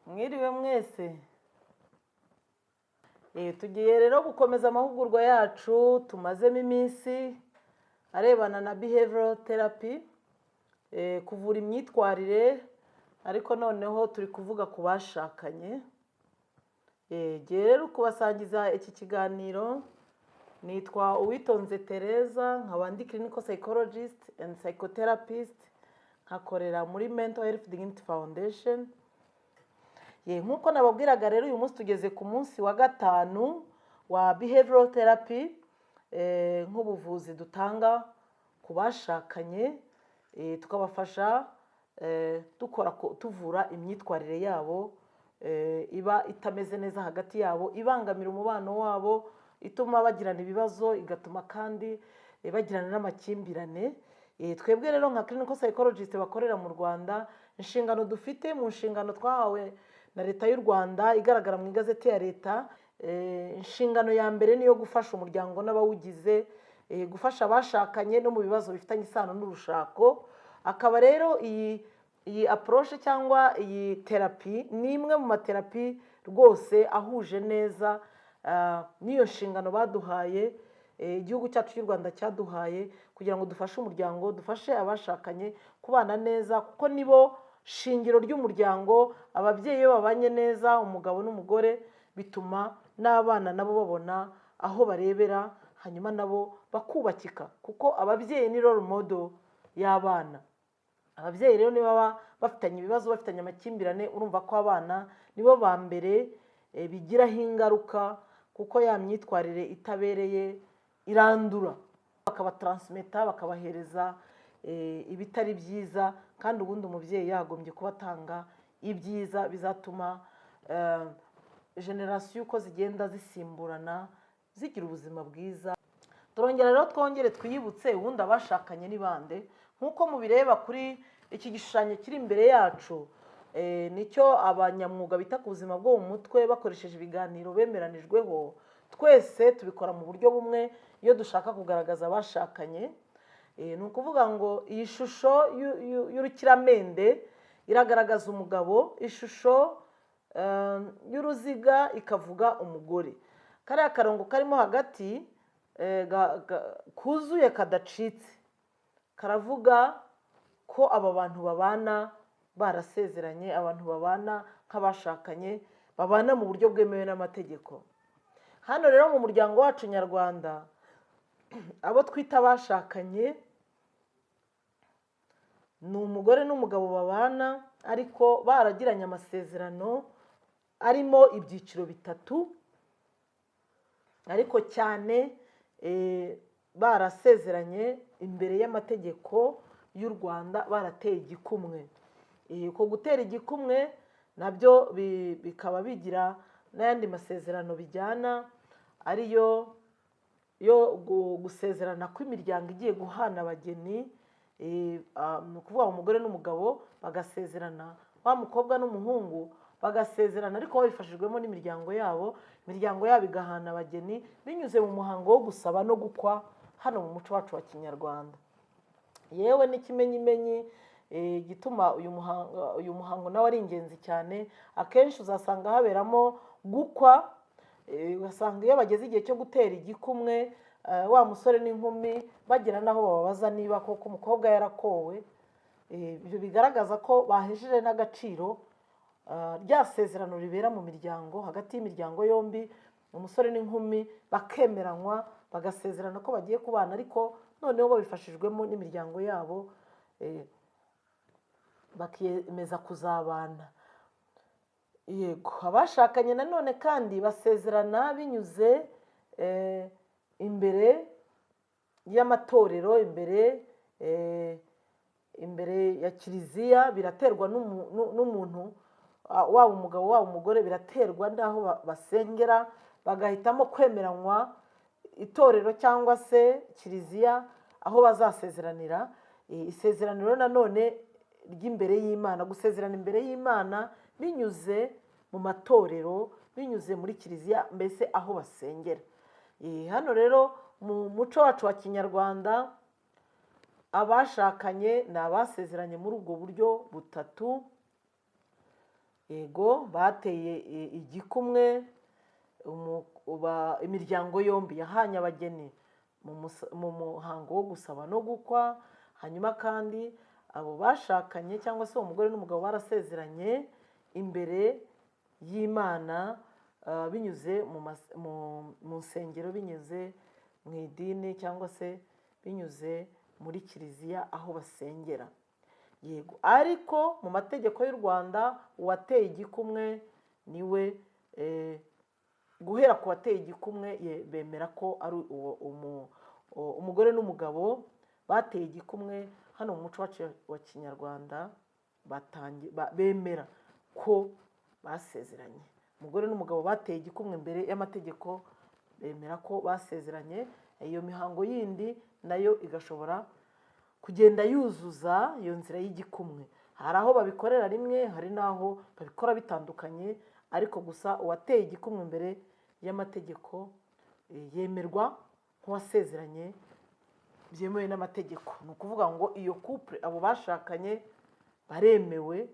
Mwiriwe mwese. Tugiye rero gukomeza amahugurwa yacu tumazemo iminsi arebana na behavioral therapy, kuvura imyitwarire, ariko noneho turi kuvuga ku bashakanye. Ngiye rero kubasangiza iki kiganiro. Nitwa Uwitonze Tereza, nkaba ndi clinical psychologist and psychotherapist, nkakorera muri Mental Health Dignity Foundation. Nk'uko nababwiraga rero, uyu munsi tugeze ku munsi wa gatanu wa behavioral therapy, nk'ubuvuzi dutanga ku bashakanye, tukabafasha tuvura imyitwarire yabo iba itameze neza hagati yabo, ibangamira umubano wabo, ituma bagirana ibibazo, igatuma kandi bagirana n'amakimbirane. Twebwe rero nka clinical psychologist bakorera mu Rwanda, inshingano dufite mu nshingano twahawe na leta y'u Rwanda igaragara mu igazeti ya leta, inshingano ya mbere niyo gufasha umuryango n'abawugize, gufasha abashakanye no mu bibazo bifitanye isano n'urushako. Akaba rero iyi approche cyangwa iyi therapy ni imwe mu materapi rwose ahuje neza n'iyo nshingano baduhaye, igihugu cyacu cy'u Rwanda cyaduhaye, kugira ngo dufashe umuryango, dufashe abashakanye kubana neza, kuko nibo shingiro ry'umuryango. Ababyeyi iyo babanye neza, umugabo n'umugore, bituma n'abana nabo babona aho barebera, hanyuma nabo bakubakika, kuko ababyeyi ni role model y'abana. Ababyeyi rero niba baba bafitanye ibibazo, bafitanye amakimbirane, urumva ko abana nibo ba mbere bigiraho ingaruka, kuko ya myitwarire itabereye irandura, bakabatransmeta, bakabahereza ibitari byiza, kandi ubundi umubyeyi yagombye kubatanga ibyiza bizatuma generasiyo uko zigenda zisimburana zigira ubuzima bwiza. Turongera rero twongere twiyibutse ubundi abashakanye ni bande. Nk'uko mubireba kuri iki gishushanyo kiri imbere yacu, nicyo abanyamwuga bita ku buzima bwo mu mutwe bakoresheje ibiganiro bemeranijweho. Twese tubikora mu buryo bumwe iyo dushaka kugaragaza abashakanye. Ni ukuvuga ngo iyi shusho y'urukiramende iragaragaza umugabo, ishusho y'uruziga ikavuga umugore. Kariya karongo karimo hagati kuzuye kadacitse karavuga ko aba bantu babana barasezeranye, abantu babana nk'abashakanye, babana mu buryo bwemewe n'amategeko. Hano rero mu muryango wacu nyarwanda, abo twita abashakanye ni umugore n'umugabo babana, ariko baragiranye amasezerano arimo ibyiciro bitatu, ariko cyane barasezeranye imbere y'amategeko y'u Rwanda, barateye igikumwe. Uko gutera igikumwe nabyo bikaba bigira n'ayandi masezerano bijyana, ariyo yo gusezerana kw'imiryango igiye guhana abageni. Ni ukuvuga umugore n'umugabo bagasezerana, wa mukobwa n'umuhungu bagasezerana, ariko babifashijwemo n'imiryango yabo. Imiryango yabo igahana abageni binyuze mu muhango wo gusaba no gukwa hano mu muco wacu wa Kinyarwanda. Yewe n'ikimenyimenyi gituma uyu muhango nawe ari ingenzi cyane. Akenshi uzasanga haberamo gukwa, ugasanga iyo bageze igihe cyo gutera igikumwe, wa musore n'inkumi bagera naho bababaza niba koko umukobwa yarakowe. Ibyo bigaragaza ko bahejeje n'agaciro rya sezerano ribera mu miryango, hagati y'imiryango yombi, umusore n'inkumi bakemeranywa, bagasezerana ko bagiye kubana, ariko noneho babifashijwemo n'imiryango yabo, bakiyemeza kuzabana. Yego, abashakanye nanone kandi basezerana binyuze imbere y'amatorero, imbere ya kiliziya. Biraterwa n'umuntu, waba umugabo waba umugore, biraterwa n'aho basengera, bagahitamo kwemeranywa itorero cyangwa se kiliziya aho bazasezeranira. Isezeraniro nanone ry'imbere y'Imana, gusezerana imbere y'Imana binyuze mu matorero, binyuze muri kiliziya, mbese aho basengera. Hano rero mu muco wacu wa Kinyarwanda, abashakanye ni abasezeranye muri ubwo buryo butatu. yego bateye igikumwe, imiryango yombi yahanye abageni mu muhango wo gusaba no gukwa. Hanyuma kandi abo bashakanye cyangwa se umugore n'umugabo barasezeranye imbere y'Imana, binyuze mu nsengero, binyuze mu idini, cyangwa se binyuze muri kiliziya aho basengera. Yego, ariko mu mategeko y'u Rwanda uwateye igikumwe niwe, guhera ku wateye igikumwe bemera ko ari umugore n'umugabo bateye igikumwe. Hano mu muco wacu wa Kinyarwanda bemera ko basezeranye. Umugore n'umugabo bateye igikumwe mbere y'amategeko, bemera ko basezeranye. Iyo mihango yindi nayo igashobora kugenda yuzuza iyo nzira y'igikumwe. Hari aho babikorera rimwe, hari n'aho babikora bitandukanye, ariko gusa uwateye igikumwe mbere y'amategeko yemerwa nk'uwasezeranye byemewe n'amategeko. Ni ukuvuga ngo iyo couple, abo bashakanye baremewe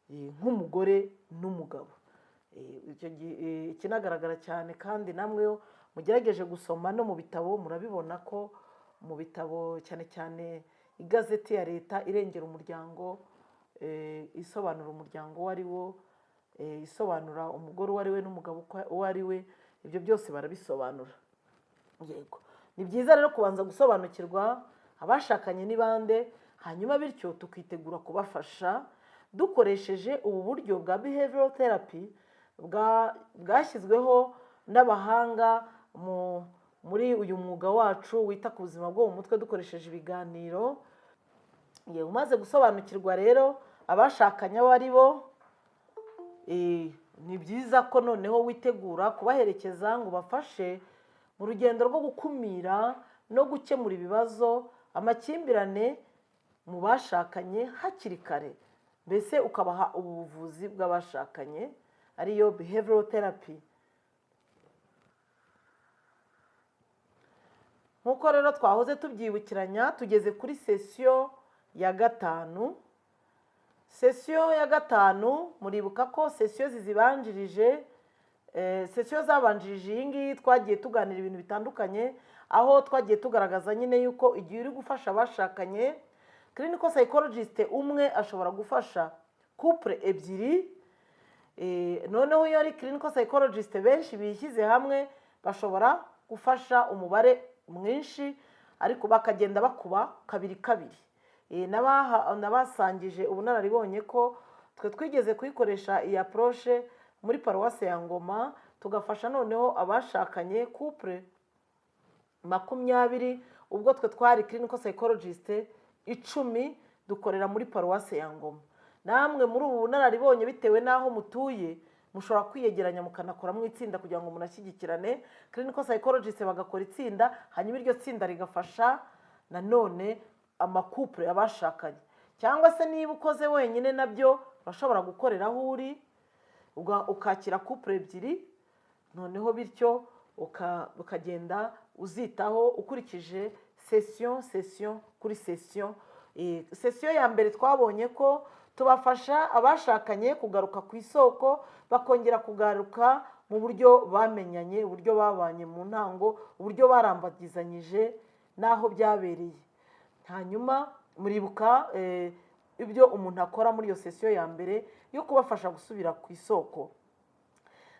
nk'umugore n'umugabo. Ikinagaragara cyane kandi namwe mugerageje gusoma no mu bitabo murabibona ko mu bitabo cyane cyane igazeti ya leta irengera umuryango, isobanura umuryango uwo ari wo, isobanura umugore uwo ari we n'umugabo uwo ari we, ibyo byose barabisobanura. Yego, ni byiza rero kubanza gusobanukirwa abashakanye ni bande, hanyuma bityo tukitegura kubafasha dukoresheje ubu buryo bwa behavioral therapy bwashyizweho n'abahanga muri uyu mwuga wacu wita ku buzima bwo mu mutwe, dukoresheje ibiganiro. Umaze gusobanukirwa rero abashakanye abo ari bo, ni byiza ko noneho witegura kubaherekeza ngo bafashe mu rugendo rwo gukumira no gukemura ibibazo, amakimbirane mu bashakanye hakiri kare. Mbese ukabaha ubuvuzi bw'abashakanye, ariyo behavioral therapy. Nk'uko rero twahoze tubyibukiranya, tugeze kuri sesiyo ya gatanu. Sesiyo ya gatanu, muribuka ko sesiyo zibanjirije, sesiyo zabanjirije iyi ngiyi twagiye tuganira ibintu bitandukanye, aho twagiye tugaragaza nyine yuko igihe uri gufasha abashakanye, clinical psychologist umwe ashobora gufasha couple ebyiri. Noneho iyo ari clinical psychologist benshi bishyize hamwe, bashobora gufasha umubare mwinshi, ariko bakagenda bakuba kabiri kabiri. Nabasangije ubunararibonye ko twe twigeze kuyikoresha iyi approche muri paruwase ya Ngoma, tugafasha noneho abashakanye couple 20, ubwo twe twari clinical psychologist 10 dukorera muri paruwase ya Ngoma. Namwe muri ubu bunararibonye bitewe n'aho mutuye, mushobora kwiyegeranya mukanakora mu itsinda kugira ngo munashyigikirane. Clinical psychologist bagakora itsinda, hanyuma iryo tsinda rigafasha nanone amakupure abashakanye. Cyangwa se niba ukoze wenyine nabyo urashobora gukorera aho uri, ukakira couple ebyiri, noneho bityo ukagenda uzitaho ukurikije session kuri session. Session ya mbere twabonye ko tubafasha abashakanye kugaruka ku isoko, bakongera kugaruka mu buryo bamenyanye, uburyo babanye mu ntango, uburyo barambagizanyije n'aho byabereye. Hanyuma muribuka ibyo umuntu akora muri iyo sesiyo ya mbere yo kubafasha gusubira ku isoko.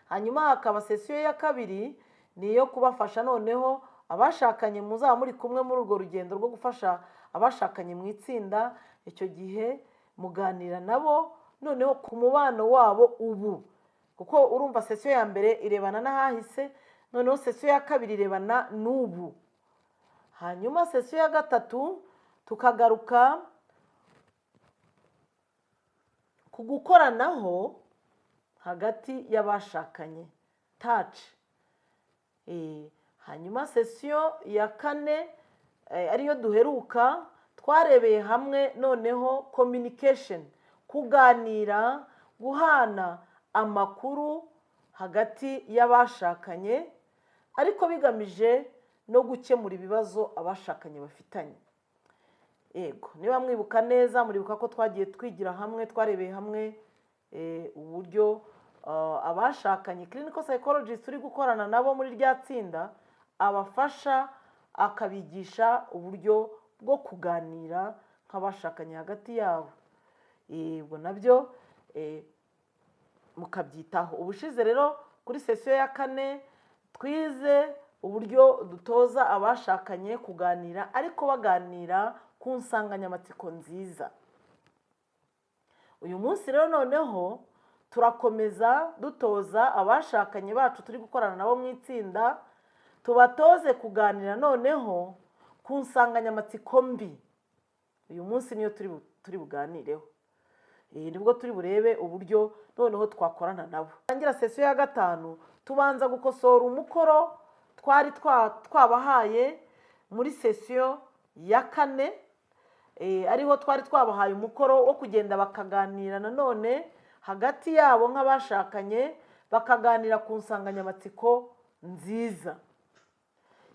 Hanyuma hakaba sesiyo ya kabiri, niyo kubafasha noneho abashakanye muzaba muri kumwe muri urwo rugendo rwo gufasha abashakanye mu itsinda. Icyo gihe muganira nabo noneho ku mubano wabo ubu, kuko urumva sesiyo ya mbere irebana n'ahahise, noneho sesiyo ya kabiri irebana n'ubu. Hanyuma sesiyo ya gatatu tukagaruka ku gukoranaho hagati y'abashakanye, touch. Hanyuma sesiyo ya kane ariyo duheruka, twarebeye hamwe noneho communication, kuganira, guhana amakuru hagati y'abashakanye, ariko bigamije no gukemura ibibazo abashakanye bafitanye. Yego, niba mwibuka neza, muribuka ko twagiye twigira hamwe, twarebeye hamwe uburyo abashakanye clinical psychologist turi gukorana nabo muri rya tsinda abafasha akabigisha uburyo bwo kuganira nk'abashakanye hagati yabo. Ubwo nabyo mukabyitaho. Ubushize rero kuri sesiyo ya 4 twize uburyo dutoza abashakanye kuganira ariko baganira ku nsanganyamatsiko nziza. Uyu munsi rero noneho turakomeza dutoza abashakanye bacu turi gukorana nabo mu itsinda, tubatoze kuganira noneho ku nsanganyamatsiko mbi. Uyu munsi niyo turi buganireho. Nibwo turi burebe uburyo noneho twakorana nabo. Tangira sesiyo ya 5 tubanza gukosora umukoro twari twabahaye muri sesiyo ya 4, ariho twari twabahaye umukoro wo kugenda bakaganira nanone hagati yabo nk'abashakanye, bakaganira ku nsanganyamatsiko nziza.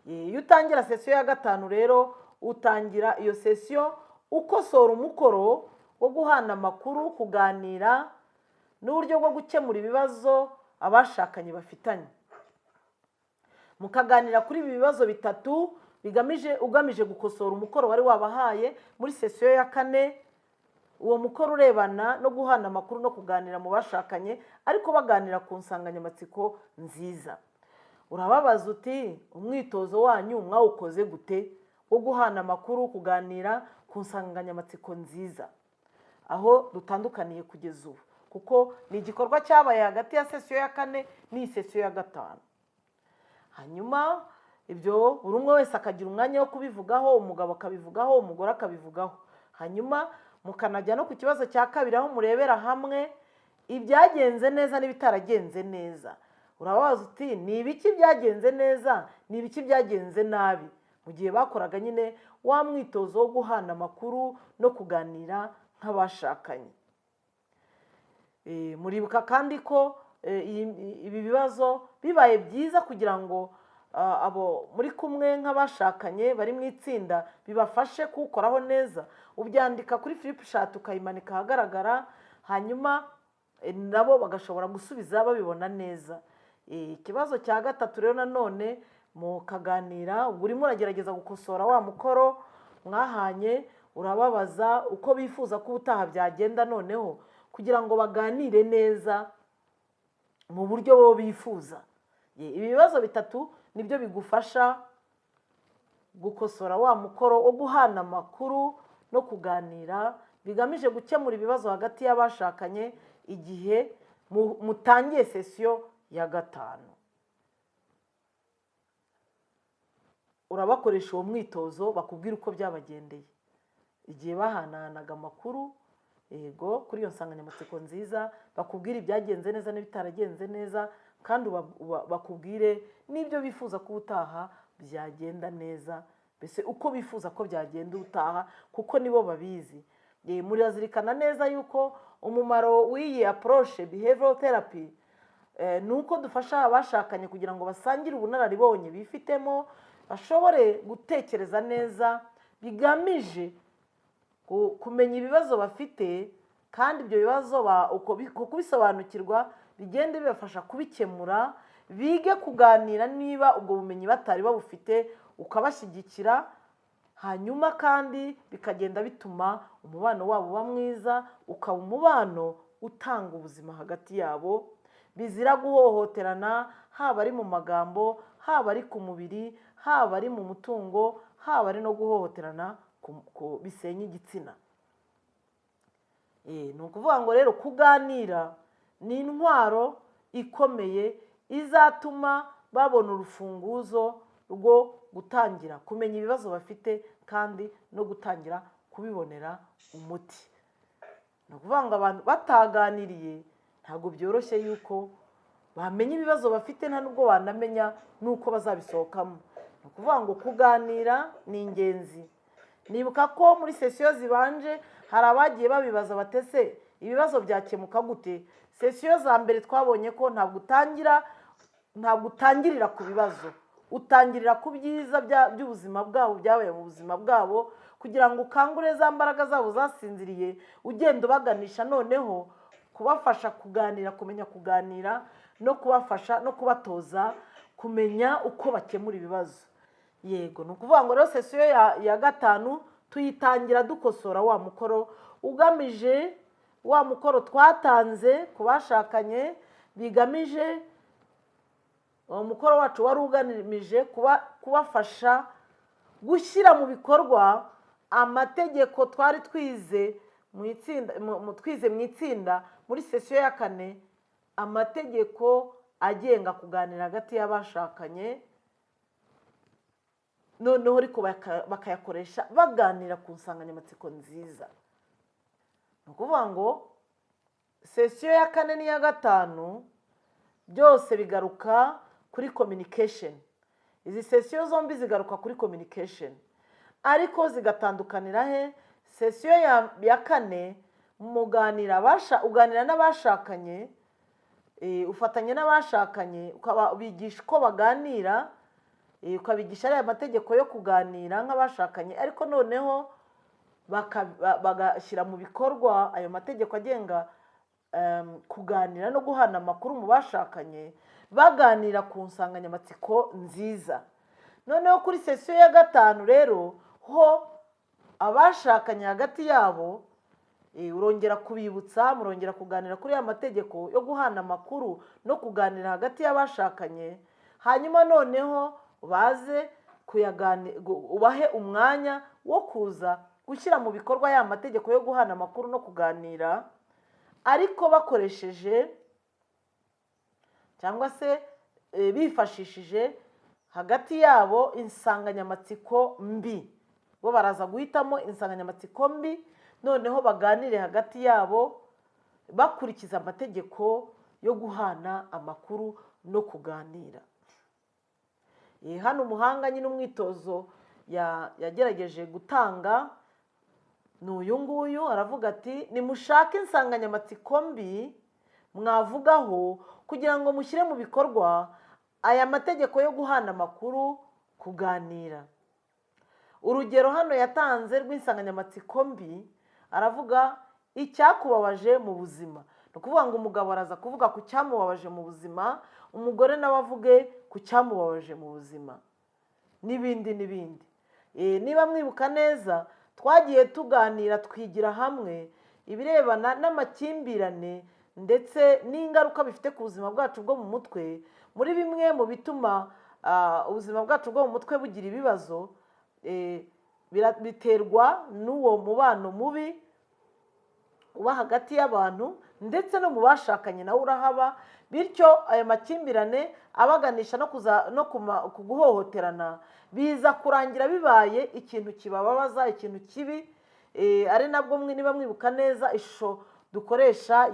Iyo utangira sesiyo ya 5 rero utangira iyo sesiyo ukosora umukoro wo guhana amakuru, kuganira n'uburyo bwo gukemura ibibazo abashakanye bafitanye. Mukaganira kuri ibi bibazo bitatu ugamije gukosora umukoro wari wabahaye muri sesiyo ya 4. Uwo mukoro urebana no guhana amakuru no kuganira mu bashakanye ariko baganira ku nsanganyamatsiko nziza. Urababaza uti umwitozo wanyu mwawukoze gute wo guhana amakuru, kuganira ku nsanganyamatsiko nziza? Aho dutandukaniye kugeza ubu, kuko ni igikorwa cyabaye hagati ya sesiyo ya 4 n'iyi sesiyo ya 5. Hanyuma ibyo buri umwe wese akagira umwanya wo kubivugaho, umugabo akabivugaho, umugore akabivugaho. Hanyuma mukanajya no ku kibazo cya 2 aho murebera hamwe ibyagenze neza n'ibitaragenze neza. Urabaza uti ni ibiki byagenze neza, ni ibiki byagenze nabi mu gihe bakoraga nyine wa mwitozo wo guhana amakuru no kuganira nk'abashakanye. Muribuka kandi ko ibi bibazo bibaye byiza kugira ngo abo muri kumwe nk'abashakanye bari mu itsinda bibafashe kuwukoraho neza, ubyandika kuri flipchart ukayimanika ahagaragara, hanyuma nabo bagashobora gusubiza babibona neza. Ikibazo cya 3 rero nanone mukaganira, urimo uragerageza gukosora wa mukoro mwahanye, urababaza uko bifuza ko ubutaha byagenda noneho kugira ngo baganire neza mu buryo bo bifuza. Ibi bibazo bitatu nibyo bigufasha gukosora wa mukoro wo guhana amakuru no kuganira bigamije gukemura ibibazo hagati y'abashakanye igihe mutangiye sesiyo ya 5. Urabakoresha uwo mwitozo bakubwira uko byabagendeye igihe bahananaga amakuru, yego, kuri iyo nsanganyamatsiko nziza, bakubwira ibyagenze neza n'ibitaragenze neza, kandi bakubwire n'ibyo bifuza ko ubutaha byagenda neza, mbese uko bifuza ko byagenda ubutaha, kuko nibo babizi. Murazirikana neza yuko umumaro w'iyi approche behavioral therapy ni uko dufasha abashakanye kugira ngo basangire ubunararibonye bifitemo, bashobore gutekereza neza, bigamije kumenya ibibazo bafite, kandi ibyo bibazo kubisobanukirwa bigende bibafasha kubikemura, bige kuganira niba ubwo bumenyi batari babufite ukabashyigikira, hanyuma kandi bikagenda bituma umubano wabo uba mwiza, ukaba umubano utanga ubuzima hagati yabo bizira guhohoterana, haba ari mu magambo, haba ari ku mubiri, haba ari mu mutungo, haba ari no guhohoterana bisenya igitsina. Ni ukuvuga ngo rero kuganira ni intwaro ikomeye izatuma babona urufunguzo rwo gutangira kumenya ibibazo bafite kandi no gutangira kubibonera umuti. Ni ukuvuga ngo abantu bataganiriye ntabwo byoroshye yuko bamenya ibibazo bafite, nta nubwo banamenya nuko bazabisohokamo. Ni ukuvuga ngo kuganira ni ingenzi. Nibuka ko muri sesiyo zibanje hari abagiye babibaza batese ibibazo byakemuka gute. Sesiyo za mbere twabonye ko ntabwo utangirira ku bibazo, utangirira ku byiza by'ubuzima bwabo, byabaye mu buzima bwabo, kugira ngo ukangure za mbaraga zabo zasinziriye, ugenda ubaganisha noneho kubafasha kuganira, kumenya kuganira, no kubafasha no kubatoza kumenya uko bakemura ibibazo. Yego, ni ukuvuga ngo rero sesiyo ya gatanu tuyitangira dukosora wa mukoro ugamije wa mukoro twatanze ku bashakanye, bigamije uwo mukoro wacu wari ugamije kubafasha gushyira mu bikorwa amategeko twari twize mu itsinda muri sesiyo ya kane, amategeko agenga kuganira hagati y'abashakanye, noneho ariko bakayakoresha baganira ku nsanganyamatsiko nziza. Ni ukuvuga ngo sesiyo ya kane n'iya gatanu byose bigaruka kuri communication. Izi sesiyo zombi zigaruka kuri communication, ariko zigatandukanira he? Sesiyo ya kane uganira n'abashakanye, ufatanya n'abashakanye ukabigisha uko baganira, ukabigisha ariya mategeko yo kuganira nk'abashakanye, ariko noneho bagashyira mu bikorwa ayo mategeko agenga kuganira no guhana amakuru mu bashakanye, baganira ku nsanganyamatsiko nziza. Noneho kuri sesiyo ya gatanu rero ho abashakanye hagati yabo urongera kubibutsa, murongera kuganira kuri ya mategeko yo guhana amakuru no kuganira hagati y'abashakanye, hanyuma noneho baze ubahe umwanya wo kuza gushyira mu bikorwa ya mategeko yo guhana amakuru no kuganira, ariko bakoresheje cyangwa se bifashishije hagati yabo insanganyamatsiko mbi. Bo baraza guhitamo insanganyamatsiko mbi, noneho baganire hagati yabo bakurikiza amategeko yo guhana amakuru no kuganira. Hano umuhanga nyine umwitozo yagerageje gutanga ni uyu nguyu, aravuga ati nimushake insanganyamatsiko mbi mwavugaho kugira ngo mushyire mu bikorwa aya mategeko yo guhana amakuru, kuganira. Urugero hano yatanze rw'insanganyamatsiko mbi, aravuga icyakubabaje mu buzima. Ni ukuvuga ngo umugabo araza kuvuga ku cyamubabaje mu buzima, umugore nawe avuge ku cyamubabaje mu buzima, n'ibindi n'ibindi. Niba mwibuka neza, twagiye tuganira twigira hamwe ibirebana n'amakimbirane ndetse n'ingaruka bifite ku buzima bwacu bwo mu mutwe. Muri bimwe mu bituma ubuzima bwacu bwo mu mutwe bugira ibibazo, biterwa n'uwo mubano mubi uba hagati y'abantu, ndetse no mu bashakanye nawe urahaba. Bityo aya makimbirane abaganisha no ku guhohoterana biza kurangira bibaye ikintu kibababaza, ikintu kibi. Ari nabwo niba mwibuka neza ishusho dukoresha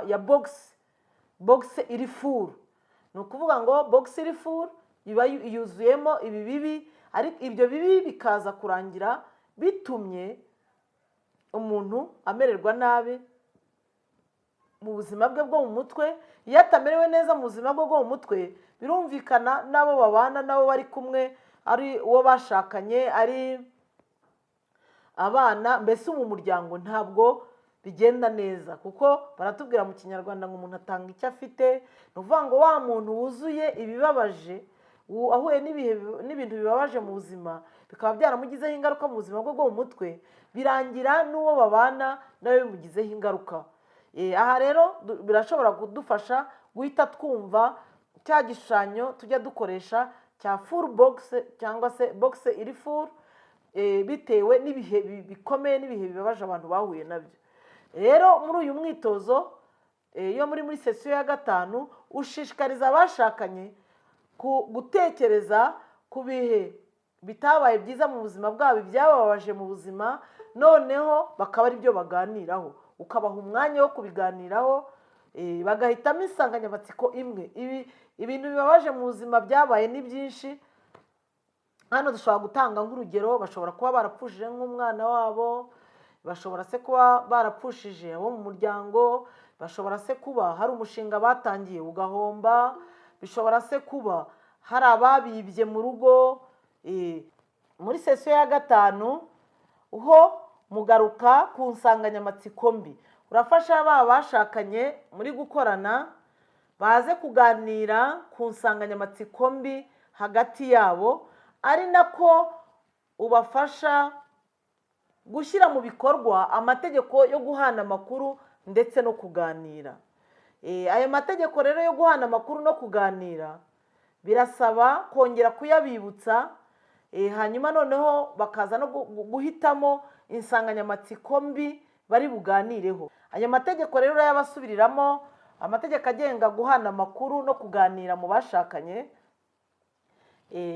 ya box iri furu. Ni ukuvuga ngo box iri furu iba yuzuyemo ibi bibi, ariko ibyo bibi bikaza kurangira bitumye umuntu amererwa nabi mu buzima bwe bwo mu mutwe. Iyo atamerewe neza mu buzima bwe bwo mu mutwe, birumvikana n'abo babana nabo bari kumwe, ari uwo bashakanye, ari abana, mbese mu muryango ntabwo bigenda neza, kuko baratubwira mu kinyarwanda ngo umuntu atanga icyo afite. Ni ukuvuga ngo wa muntu wuzuye ibibabaje, ahuye n'ibintu bibabaje mu buzima, bikaba byaramugizeho ingaruka mu buzima bwe bwo mu mutwe, birangira n'uwo babana nawe bimugizeho ingaruka. Aha rero birashobora kudufasha guhita twumva cya gishushanyo tujya dukoresha cya full box cyangwa se box iri full, bitewe n'ibihe bikomeye n'ibihe bibabaje abantu bahuye nabyo. Rero muri uyu mwitozo, iyo muri sesiyo ya gatanu, ushishikariza abashakanye gutekereza ku bihe bitabaye byiza mu buzima bwabo, ibyababaje mu buzima, noneho bakaba ari byo baganiraho, ukabaha umwanya wo kubiganiraho, bagahitamo insanganyamatsiko imwe. Ibintu bibabaje mu buzima byabaye ni byinshi. Hano dushobora gutanga nk'urugero, bashobora kuba barapfushije nk'umwana wabo, bashobora se kuba barapfushije abo mu muryango, bashobora se kuba hari umushinga batangiye ugahomba, bishobora se kuba hari ababibye mu rugo. Muri sesiyo ya gatanu ho mugaruka ku nsanganyamatsiko mbi. urafasha ba bashakanye muri gukorana baze kuganira ku nsanganyamatsiko mbi hagati yabo, ari nako ubafasha gushyira mu bikorwa amategeko yo guhana amakuru ndetse no kuganira. Ayo mategeko rero yo guhana amakuru no kuganira birasaba kongera kuyabibutsa, hanyuma noneho bakaza no guhitamo insanganyamatsiko mbi bari buganireho. Ayo mategeko rero urayabasubiriramo, amategeko agenga guhana amakuru no kuganira mu bashakanye.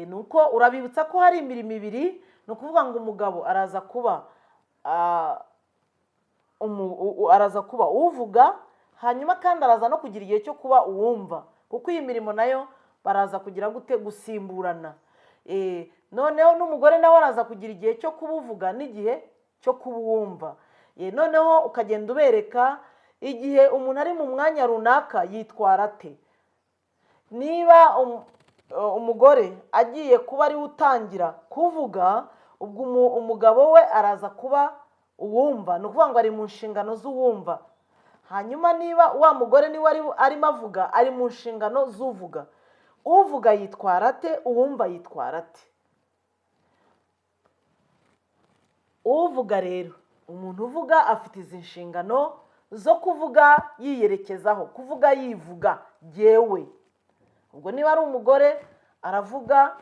Nuko urabibutsa ko hari imirimo ibiri, ni ukuvuga ngo umugabo araza kuba uvuga, hanyuma kandi araza no kugira igihe cyo kuba uwumva, kuko iyi mirimo nayo baraza kugira gute gusimburana. Noneho n'umugore nawe araza kugira igihe cyo kuba uvuga n'igihe cyo kuba uwumva. Noneho ukagenda ubereka igihe umuntu ari mu mwanya runaka yitwara ate. Niba umugore agiye kuba ari utangira kuvuga, ubwo umugabo we araza kuba uwumva, ni ukuvuga ngo ari mu nshingano z'uwumva. Hanyuma niba wa mugore niwe arimo avuga, ari mu nshingano z'uvuga. Uvuga yitwara ate, uwumva yitwara ate. Uvuga rero, umuntu uvuga afite izi nshingano zo kuvuga yiyerekezaho, kuvuga yivuga jyewe. Ubwo niba ari umugore aravuga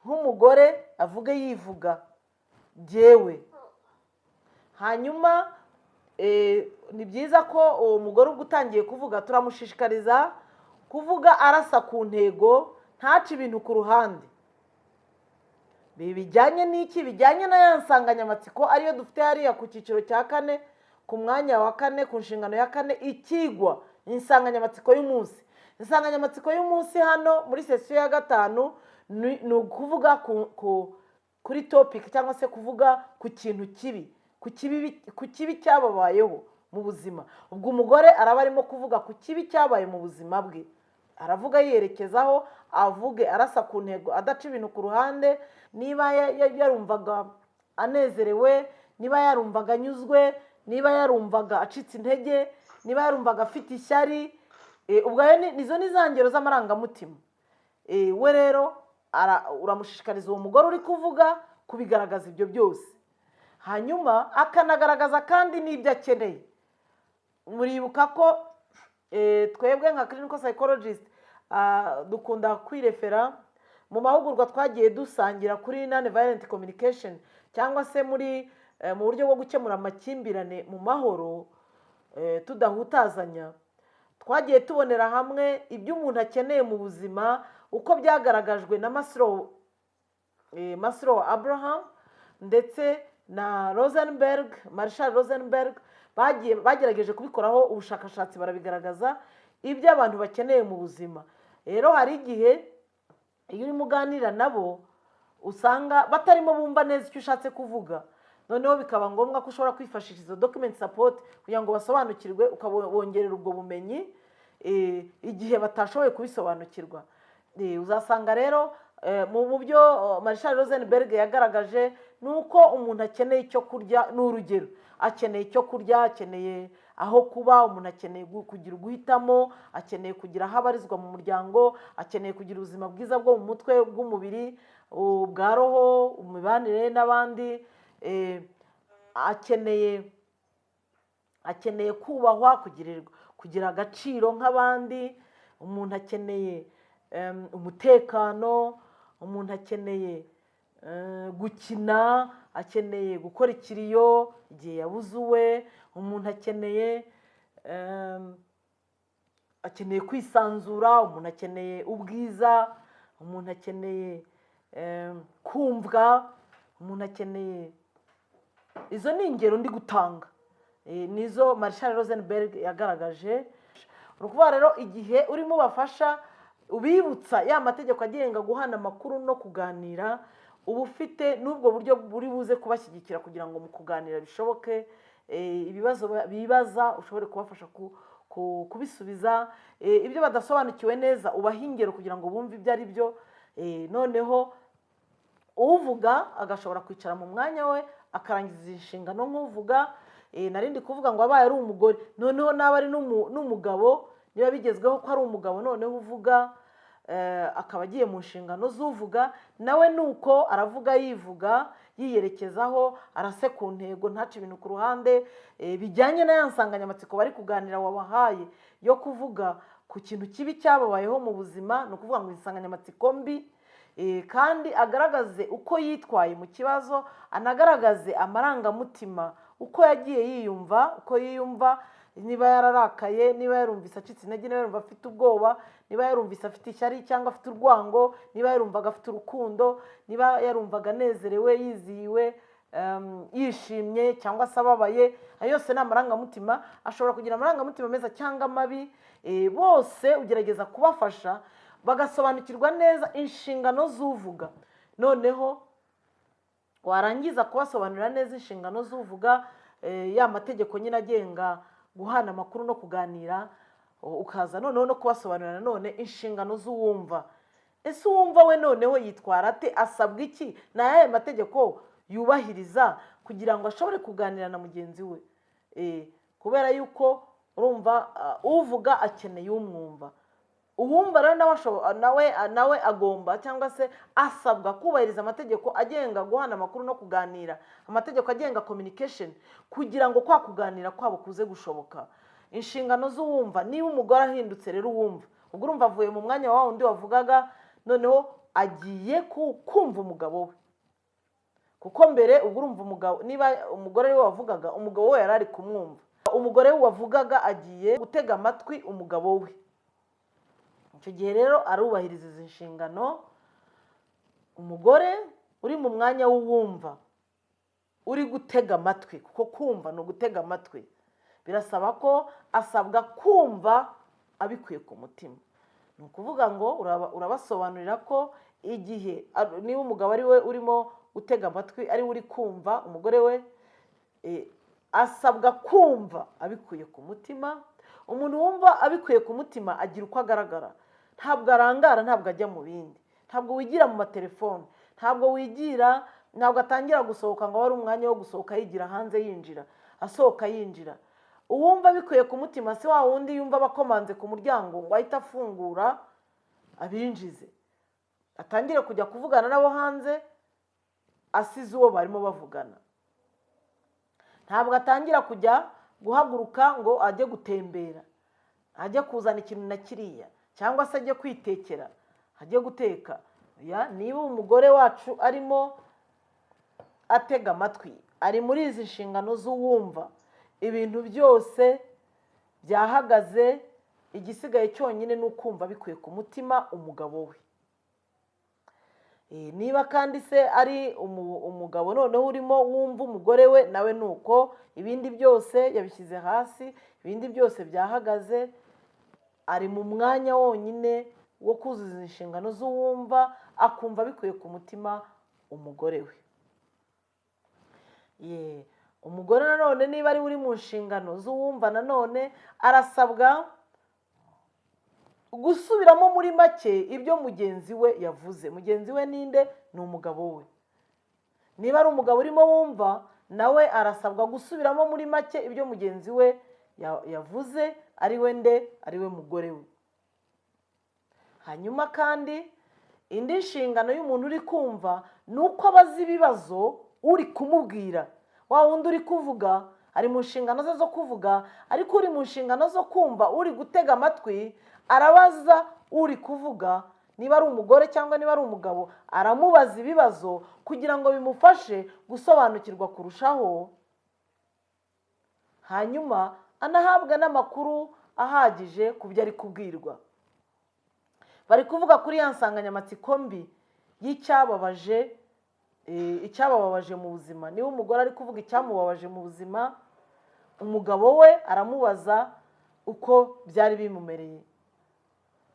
nk'umugore, avuge yivuga jyewe. Hanyuma ni byiza ko uwo mugore ubwo utangiye kuvuga turamushishikariza kuvuga arasa ku ntego, ntace ibintu ku ruhande. Bijyanye n'iki? Bijyanye na ya nsanganyamatsiko ariyo dufite hariya ku cyiciro cya 4, ku mwanya wa 4, ku nshingano ya 4, ikigwa insanganyamatsiko y'umunsi. Insanganyamatsiko y'umunsi hano muri sesiyo ya 5 ni ukuvuga kuri topic, cyangwa se kuvuga ku kintu kibi, ku kibi cyababayeho mu buzima. Ubwo umugore araba arimo kuvuga ku kibi cyabaye mu buzima bwe, aravuga yerekezaho, avuge arasa ku ntego, adaca ibintu ku ruhande. Niba yarumvaga anezerewe, niba yarumvaga anyuzwe, niba yarumvaga acitse intege, niba yarumvaga afite ishyari, ubwo nizo ni za ngero z'amarangamutima. We rero uramushishikariza uwo mugore uri kuvuga kubigaragaza ibyo byose, hanyuma akanagaragaza kandi n'ibyo akeneye. Muribuka ko twebwe nka clinical psychologist dukunda kwirefera mu mahugurwa twagiye dusangira kuri non-violent communication, cyangwa se mu buryo bwo gukemura amakimbirane mu mahoro tudahutazanya. Twagiye tubonera hamwe ibyo umuntu akeneye mu buzima, uko byagaragajwe na Maslow Abraham ndetse na Marshall Rosenberg. Bagerageje kubikoraho ubushakashatsi, barabigaragaza ibyo abantu bakeneye mu buzima. Rero hari igihe iyo urimo uganira nabo usanga batarimo bumva neza icyo ushatse kuvuga, noneho bikaba ngombwa ko ushobora kwifashisha izo document support kugira ngo basobanukirwe, ukabongerera ubwo bumenyi igihe batashoboye kubisobanukirwa. Uzasanga rero mu byo Marshall Rosenberg yagaragaje ni uko umuntu akeneye icyo kurya. N'urugero, akeneye icyo kurya, akeneye aho kuba, umuntu akeneye kugira uguhitamo, akeneye kugira aho abarizwa mu muryango, akeneye kugira ubuzima bwiza bwo mu mutwe, bw'umubiri, bwa roho, imibanire n'abandi, akeneye kubahwa, kugira agaciro nk'abandi. Umuntu akeneye umutekano, umuntu akeneye gukina, akeneye gukora ikiriyo igihe yabuze uwe, umuntu akeneye kwisanzura, umuntu akeneye ubwiza, umuntu akeneye kumvwa, umuntu akeneye. Izo ni ingero ndi gutanga, nizo Marshall Rosenberg yagaragaje. Ukuvuga rero igihe urimo bafasha ubibutsa ya mategeko agenga guhana amakuru no kuganira, uba ufite n'ubwo buryo buri buze kubashyigikira kugira ngo mu kuganira bishoboke, ibibazo bibaza ushobore kubafasha kubisubiza, ibyo badasobanukiwe neza ubaha ingero kugira ngo bumve ibyo ari byo. Noneho uvuga agashobora kwicara mu mwanya we akarangiza inshingano nk'uvuga, narindi kuvuga ngo abaye ari umugore, noneho naba ari n'umugabo, niba bigezweho ko ari umugabo noneho uvuga, akaba agiye mu nshingano z'uvuga, nawe nuko aravuga yivuga yiyerekezaho, arase ku ntego, ntace ibintu ku ruhande bijyanye na ya nsanganyamatsiko bari kuganira wabahaye yo kuvuga ku kintu kibi cyababayeho mu buzima. Ni ukuvuga ngo insanganyamatsiko mbi, kandi agaragaze uko yitwaye mu kibazo, anagaragaze amarangamutima, uko yagiye yiyumva, uko yiyumva, niba yararakaye, niba yarumvise acitse intege, niba yarumva afite ubwoba, niba yarumvise afite ishyari cyangwa afite urwango, niba yarumvaga afite urukundo, niba yarumvaga anezerewe, yizihiwe, yishimye cyangwa se ababaye. Ayo yose ni amarangamutima. Ashobora kugira amarangamutima meza cyangwa mabi, bose ugerageza kubafasha bagasobanukirwa neza inshingano z'uvuga. Noneho warangiza kubasobanurira neza inshingano z'uvuga, ya mategeko nyine agenga guhana amakuru no kuganira, ukaza noneho no kubasobanurira none inshingano z'uwumva. Ese uwumva we noneho yitwara ate, asabwa iki, ni ayahe mategeko yubahiriza kugira ngo ashobore kuganira na mugenzi we? Kubera yuko urumva uvuga akeneye umwumva. Uwumva rero nawe agomba cyangwa se asabwa kubahiriza amategeko agenga guhana amakuru no kuganira, amategeko agenga communication, kugira ngo kwa kuganira kwabo kuze gushoboka. Inshingano z'uwumva, niba umugore ahindutse rero uwumva, ubwo urumva avuye mu mwanya wa wundi wavugaga, noneho agiye kumva umugabo we. Kuko mbere ubwo urumva umugabo, niba umugore we wavugaga, umugabo we yari ari kumwumva. Umugore we wavugaga agiye gutega amatwi umugabo we. Icyo gihe rero arubahiriza izi nshingano. Umugore uri mu mwanya w'uwumva, uri gutega amatwi, kuko kumva ni ugutega amatwi, birasaba ko asabwa kumva abikuye ku mutima. Ni ukuvuga ngo urabasobanurira ko igihe niba umugabo ari we urimo gutega amatwi, ari we uri kumva, umugore we asabwa kumva abikuye ku mutima. Umuntu wumva abikuye ku mutima agira uko agaragara, ntabwo arangara, ntabwo ajya mu bindi, ntabwo wigira mu matelefone, ntabwo atangira gusohoka ngo wari umwanya wo gusohoka yigira hanze yinjira, asohoka yinjira. Uwumva abikuye ku mutima si wa wundi yumva bakomanze ku muryango ngo ahita afungura abinjize, atangire kujya kuvugana nabo hanze asize uwo barimo bavugana. Ntabwo atangira kujya guhaguruka ngo ajye gutembera, ajye kuzana ikintu na kiriya, cyangwa se ajye kwitekera, ajye guteka. Niba umugore wacu arimo atega amatwi, ari muri izi nshingano z'uwumva, ibintu byose byahagaze, igisigaye cyonyine ni ukumva bikuye ku mutima umugabo we. Niba kandi se ari umugabo noneho urimo wumva umugore we, nawe ni uko, ibindi byose yabishyize hasi, ibindi byose byahagaze, ari mu mwanya wonyine wo kuzuza inshingano z'uwumva, akumva bikuye ku mutima umugore we. Umugore nanone niba ari uri mu nshingano z'uwumva, nanone arasabwa gusubiramo muri make ibyo mugenzi we yavuze. Mugenzi we ninde? Ni umugabo we. Niba ari umugabo urimo wumva, nawe arasabwa gusubiramo muri make ibyo mugenzi we yavuze, ari we nde? Ari we mugore we. Hanyuma kandi indi nshingano y'umuntu uri kumva ni uko abaza ibibazo uri kumubwira. Wa wundi uri kuvuga ari mu nshingano ze zo kuvuga, ariko uri mu nshingano zo kumva, uri gutega amatwi, arabaza uri kuvuga, niba ari umugore cyangwa niba ari umugabo, aramubaza ibibazo kugira ngo bimufashe gusobanukirwa kurushaho, hanyuma anahabwa n'amakuru ahagije ku byo ari kubwirwa. Bari kuvuga kuri ya nsanganyamatsiko mbi y'icyababaje, icyabababaje mu buzima. Niba umugore ari kuvuga icyamubabaje mu buzima, umugabo we aramubaza uko byari bimumereye.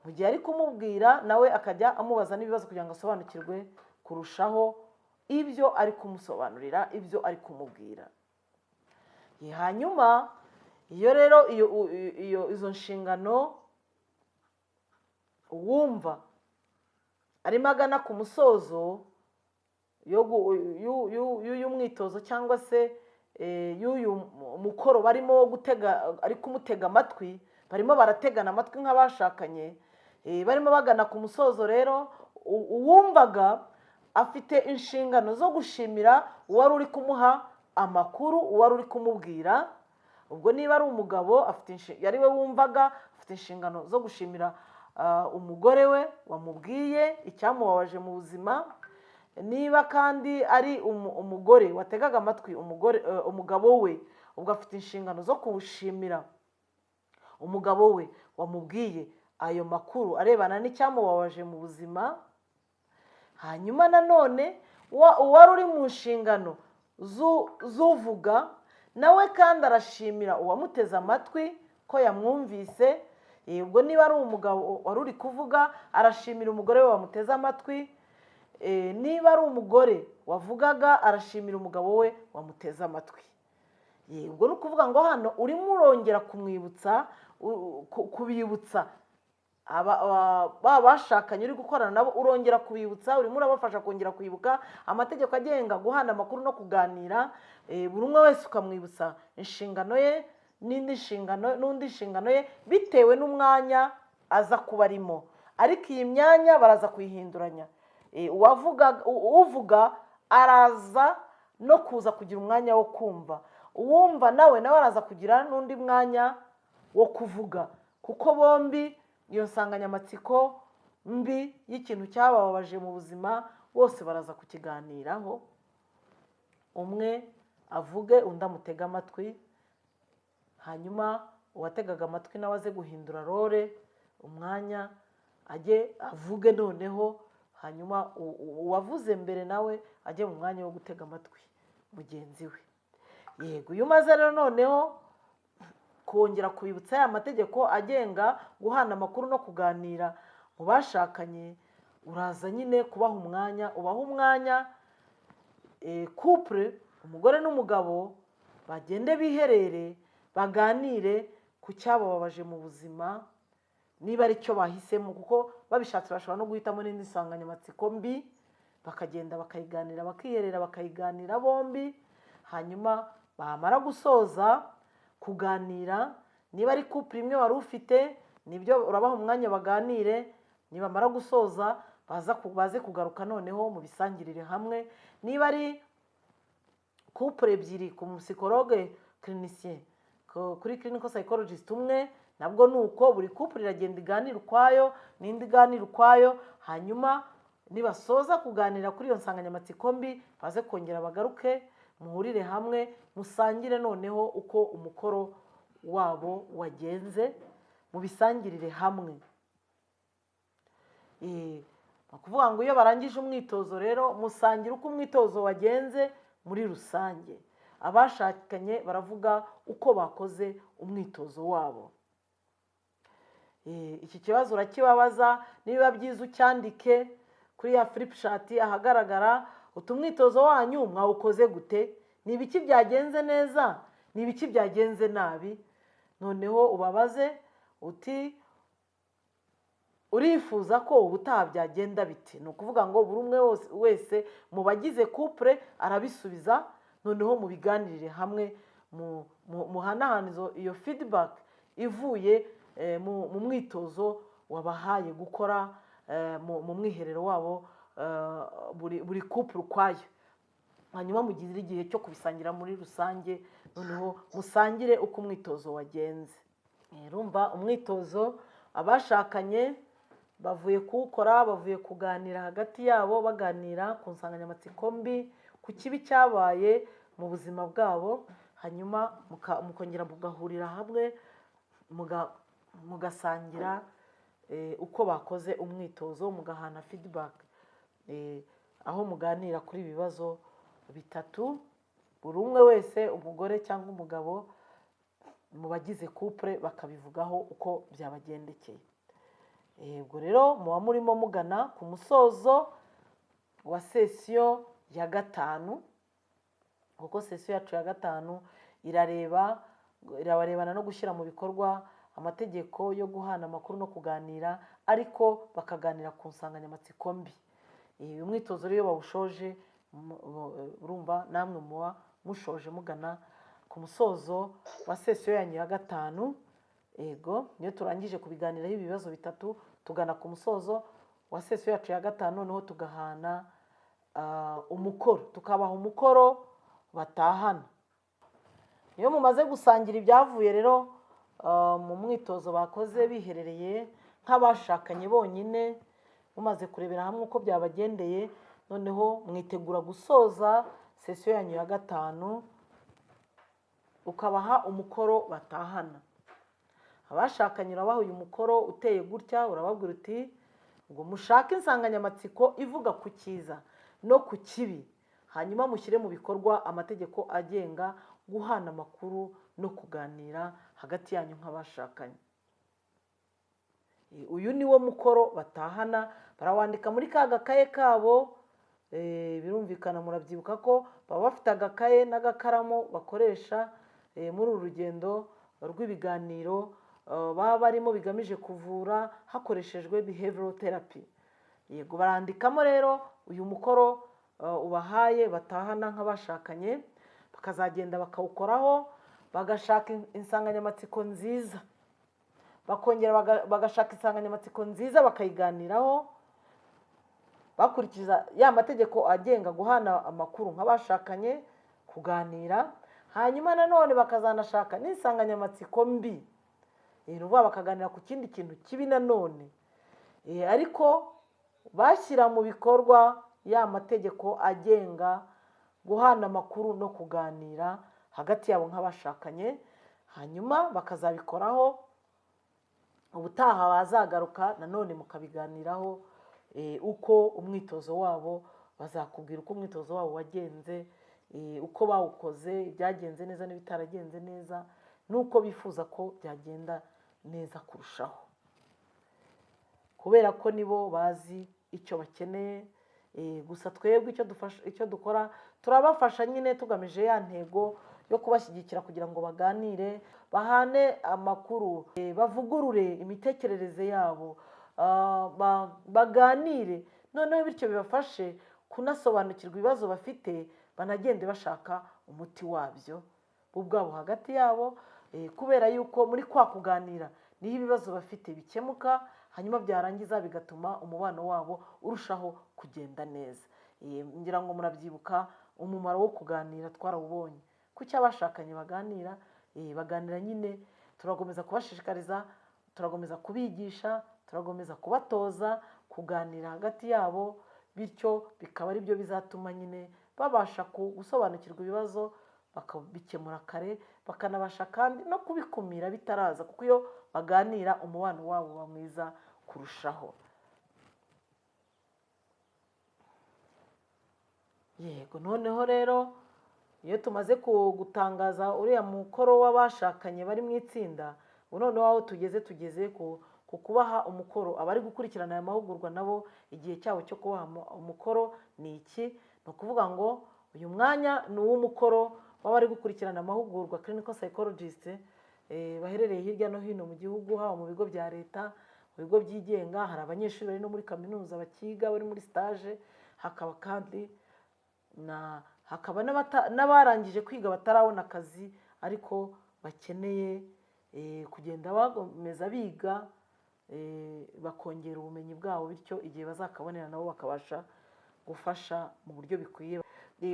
Mu gihe ari kumubwira, nawe akajya amubaza n'ibibazo kugira ngo asobanukirwe kurushaho ibyo ari kumusobanurira, ibyo ari kumubwira. Hanyuma iyo rero izo nshingano uwumva arimo agana ku musozo y'uyu mwitozo cyangwa se y'uyu mukoro barimo gutega, ari kumutega amatwi, barimo barategana amatwi nk'abashakanye, barimo bagana ku musozo. rero uwumvaga afite inshingano zo gushimira uwari uri kumuha amakuru, uwari uri kumubwira. ubwo niba ari umugabo yari we wumvaga afite inshingano zo gushimira umugore we wamubwiye icyamubabaje mu buzima. niba kandi ari umugore wategaga amatwi umugabo we, ubwo afite inshingano zo kuwushimira umugabo we wamubwiye ayo makuru arebana n'icyamubabaje mu buzima. hanyuma nanone uwari uri mu nshingano z'uvuga nawe kandi arashimira uwamuteze amatwi ko yamwumvise. ubwo niba ari umugabo wari uri kuvuga, arashimira umugore we wamuteze amatwi. niba ari umugore wavugaga, arashimira umugabo we wamuteze amatwi. ubwo ni ukuvuga ngo hano urimo urongera kumwibutsa, kubibutsa bashakanye uri gukorana nabo, urongera kubibutsa, urimo urabafasha kongera kwibuka amategeko agenga guhana amakuru no kuganira. buri umwe wese ukamwibutsa inshingano ye n'undi inshingano ye bitewe n'umwanya aza kuba arimo. ariko iyi myanya baraza kuyihinduranya. uvuga araza no kuza kugira umwanya wo kumva, uwumva nawe araza kugira n'undi mwanya wo kuvuga, kuko bombi iyo nsanganyamatsiko mbi y'ikintu cyabababaje mu buzima bose baraza kukiganiraho. umwe avuge, undi amutega amatwi, hanyuma uwategaga amatwi nawe aze guhindura role, umwanya ajye avuge noneho, hanyuma uwavuze mbere nawe ajye mu mwanya wo gutega amatwi mugenzi we. yego, iyo umaze rero noneho kongera kubibutsa aya mategeko agenga guhana amakuru no kuganira mu bashakanye, uraza nyine kubaha umwanya, ubaha umwanya couple, umugore n'umugabo, bagende biherere, baganire ku cyabababaje mu buzima, niba ari cyo bahisemo, kuko babishatse bashobora no guhitamo n'indi nsanganyamatsiko mbi, bakagenda bakayiganira, bakiherera bakayiganira bombi. hanyuma bamara gusoza kuganira, niba ari couple imwe wari ufite, nibyo urabaha umwanya baganire. nibamara gusoza baze kugaruka noneho mu bisangirire hamwe. niba ari couple ebyiri, ku psychologue clinicien, kuri clinical psychologist umwe, nabwo ni uko buri couple iragenda iganira ukwayo n'indi iganira ukwayo. hanyuma nibasoza kuganira kuri iyo nsanganyamatsiko mbi, baze kongera bagaruke, muhurire hamwe, musangire noneho uko umukoro wabo wagenze, mubisangirire hamwe. Kuvuga ngo iyo barangije umwitozo rero musangira uko umwitozo wagenze muri rusange. abashakanye baravuga uko bakoze umwitozo wabo. iki kibazo urakibabaza, niba byiza ucyandike kuri ya flip chart ahagaragara, umwitozo wanyu mwawukoze gute, ni ibiki byagenze neza, ni ibiki byagenze nabi. noneho ubabaze uti urifuza ko ubutaha byagenda biti. ni ukuvuga ngo buri umwe wese mu bagize couple arabisubiza, noneho mubiganirire hamwe, muhanahane iyo feedback ivuye mu mwitozo wabahaye gukora mu mwiherero wabo, buri couple ukwayo. hanyuma mugire igihe cyo kubisangira muri rusange, noneho musangire uko umwitozo wagenze. urumva umwitozo abashakanye bavuye kuwukora, bavuye kuganira hagati yabo, baganira ku nsanganyamatsiko mbi, ku kibi cyabaye mu buzima bwabo. hanyuma mukongera mugahurira hamwe, mugasangira uko bakoze umwitozo, mugahana feedback, aho muganira kuri ibibazo bitatu, buri umwe wese, umugore cyangwa umugabo, mu bagize couple bakabivugaho uko byabagendekeye. ubwo rero muba murimo mugana ku musozo wa sesiyo ya gatanu, kuko sesiyo yacu ya gatanu irabarebana no gushyira mu bikorwa amategeko yo guhana amakuru no kuganira, ariko bakaganira ku nsanganyamatsiko mbi. umwitozo rero bawushoje, urumva namwe muba mushoje mugana ku musozo wa sesiyo yanyu ya gatanu. Yego, niyo turangije kubiganiraho ibibazo bitatu, tugana ku musozo wa sesiyo yacu ya gatanu, noneho tugahana umukoro, tukabaha umukoro batahana. Iyo mumaze gusangira ibyavuye rero mu mwitozo bakoze biherereye nk'abashakanye bonyine, mumaze kurebera hamwe uko byabagendeye, noneho mwitegura gusoza sesiyo yanyu ya gatanu, ukabaha umukoro batahana. Abashakanye urabaha uyu mukoro uteye gutya, urababwira uti ngo mushake insanganyamatsiko ivuga ku cyiza no ku kibi, hanyuma mushyire mu bikorwa amategeko agenga guhana amakuru no kuganira hagati yanyu nk'abashakanye. Uyu ni wo mukoro batahana, barawandika muri ka gakaye kabo. Birumvikana, murabyibuka ko baba bafite agakaye n'agakaramu bakoresha muri uru rugendo rw'ibiganiro baba barimo bigamije kuvura hakoreshejwe behavioral therapy. Yego, barandikamo rero uyu mukoro ubahaye batahana nk'abashakanye, bakazagenda bakawukoraho, bagashaka insanganyamatsiko nziza, bakongera bagashaka insanganyamatsiko nziza bakayiganiraho bakurikiza ya mategeko agenga guhana amakuru nk'abashakanye, kuganira. Hanyuma nanone bakazanashaka n'insanganyamatsiko mbi, ruba bakaganira ku kindi kintu kibi nanone, ariko bashyira mu bikorwa ya mategeko agenga guhana amakuru no kuganira hagati yabo nk'abashakanye. Hanyuma bakazabikoraho, ubutaha bazagaruka nanone mukabiganiraho uko umwitozo wabo, bazakubwira uko umwitozo wabo wagenze, uko bawukoze, ibyagenze neza n'ibitaragenze neza, n'uko bifuza ko byagenda neza kurushaho, kubera ko nibo bazi icyo bakeneye. Gusa twebwe icyo dukora, turabafasha nyine tugamije ya ntego yo kubashyigikira kugira ngo baganire, bahane amakuru, bavugurure imitekerereze yabo, baganire, noneho bityo bibafashe kunasobanukirwa ibibazo bafite, banagende bashaka umuti wabyo bo ubwabo hagati yabo, kubera yuko muri kwa kuganira niho ibibazo bafite bikemuka, hanyuma byarangiza bigatuma umubano wabo urushaho kugenda neza. Ngira ngo murabyibuka umumaro wo kuganira twarawubonye. Kuki abashakanye baganira? Baganira nyine, turakomeza kubashishikariza, turakomeza kubigisha, turakomeza kubatoza kuganira hagati yabo, bityo bikaba ari byo bizatuma nyine babasha gusobanukirwa ibibazo, bakabikemura kare, bakanabasha kandi no kubikumira bitaraza, kuko iyo baganira umubano wabo uba mwiza kurushaho. Yego, noneho rero iyo tumaze gutangaza uriya mukoro w'abashakanye bari mu itsinda, noneho aho tugeze ku kubaha umukoro, abari gukurikirana aya mahugurwa nabo igihe cyabo cyo kubaha umukoro ni iki. Ni ukuvuga ngo uyu mwanya ni uw'umukoro w'abari gukurikirana amahugurwa clinical psychologist baherereye hirya no hino mu gihugu, haba mu bigo bya leta, mu bigo byigenga. Hari abanyeshuri bari no muri kaminuza bakiga, bari muri stage, hakaba kandi hakaba n'abarangije kwiga batarabona akazi ariko bakeneye kugenda bakomeza biga, bakongera ubumenyi bwabo, bityo igihe bazakabonera nabo bakabasha gufasha mu buryo bikwiye.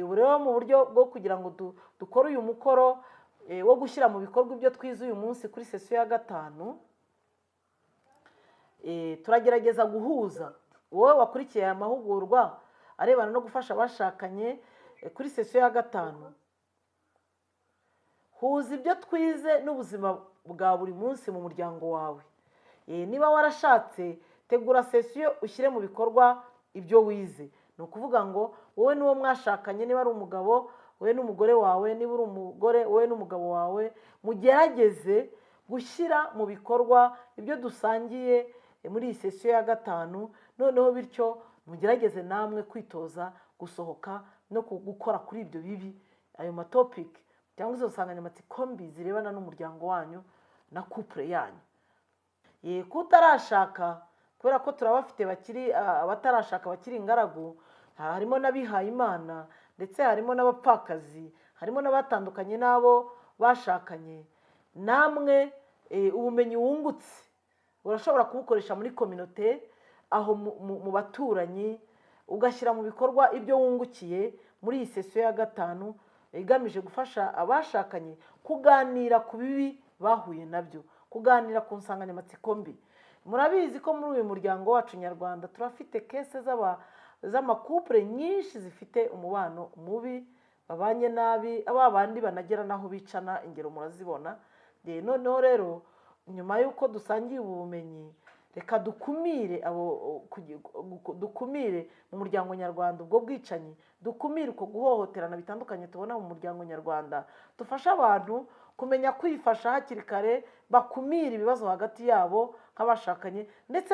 Ubu rero mu buryo bwo kugira ngo dukore uyu mukoro wo gushyira mu bikorwa ibyo twize uyu munsi kuri sesiyo ya gatanu, turagerageza guhuza wowe wakurikiye aya mahugurwa arebana no gufasha abashakanye kuri sesiyo ya gatanu. Huza ibyo twize n'ubuzima bwa buri munsi mu muryango wawe. Niba warashatse, tegura sesiyo ushyire mu bikorwa ibyo wize. Ni ukuvuga ngo wowe n'uwo mwashakanye, niba ari umugabo, wowe n'umugore wawe, niba uri umugore, wowe n'umugabo wawe, mugerageze gushyira mu bikorwa ibyo dusangiye muri iyi sesiyo ya gatanu. Noneho bityo mugerageze namwe kwitoza gusohoka no gukora kuri ibyo bibi, ayo matopiki cyangwa izo nsanganyamatsiko mbi zirebana n'umuryango wanyu na couple yanyu. Kutarashaka, kubera ko turabafite abatarashaka bakiri ingaragu, harimo n'abihaye Imana, ndetse harimo n'abapfakazi, harimo n'abatandukanye n'abo bashakanye, namwe ubumenyi wungutse urashobora kubukoresha muri kominote, aho mu baturanyi, ugashyira mu bikorwa ibyo wungukiye muri iyi sesiyo ya gatanu igamije gufasha abashakanye kuganira ku bibi bahuye nabyo, kuganira ku nsanganyamatsiko mbi. Murabizi ko muri uyu muryango wacu nyarwanda turafite kese z'amakupure nyinshi zifite umubano mubi, babanye nabi, aba bandi banagera naho bicana, ingero murazibona. Noneho rero nyuma y'uko dusangiye ubu bumenyi, reka dukumire dukumire mu muryango nyarwanda ubwo bwicanyi, dukumire uko guhohoterana bitandukanye tubona mu muryango nyarwanda, dufashe abantu kumenya kwifasha hakiri kare, bakumira ibibazo hagati yabo nk'abashakanye, ndetse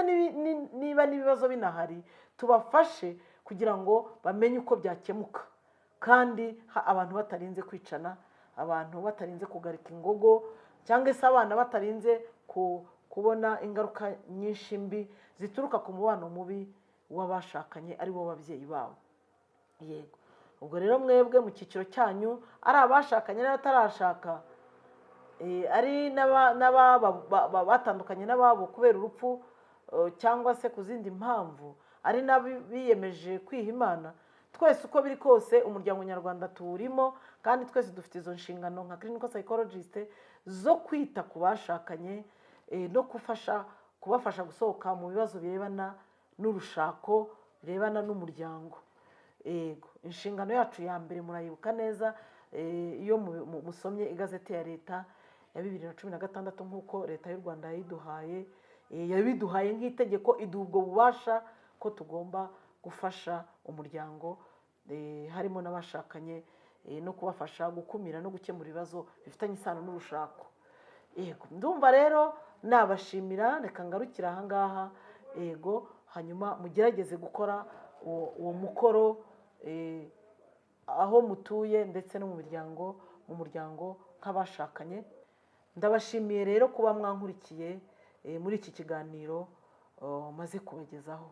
niba n'ibibazo binahari tubafashe kugira ngo bamenye uko byakemuka, kandi abantu batarinze kwicana, abantu batarinze kugarika ingogo, cyangwa se abana batarinze kubona ingaruka nyinshi mbi zituruka ku mubano mubi w'abashakanye ari bo babyeyi babo. Yego, ubwo rero mwebwe mu cyiciro cyanyu, ari abashakanye n'abatarashaka, ari batandukanye n'ababo kubera urupfu cyangwa se ku zindi mpamvu, ari n'abiyemeje kwiha Imana, twese uko biri kose umuryango nyarwanda tuwurimo, kandi twese dufite izo nshingano nka clinical psychologist zo kwita ku bashakanye no kubafasha gusohoka mu bibazo birebana n'urushako, birebana n'umuryango. Inshingano yacu ya mbere murayibuka neza, iyo musomye igazeti ya leta ya 2016 nk'uko leta y'u Rwanda yabiduhaye nk'itegeko, iduha ubwo bubasha ko tugomba gufasha umuryango, harimo n'abashakanye, no kubafasha gukumira no gukemura ibibazo bifitanye isano n'urushako. Yego, ndumva rero nabashimira, reka ngarukira aha ngaha. Yego, hanyuma mugerageze gukora uwo mukoro aho mutuye ndetse no mu muryango nk'abashakanye. Ndabashimiye rero kuba mwankurikiye muri iki kiganiro maze kubagezaho.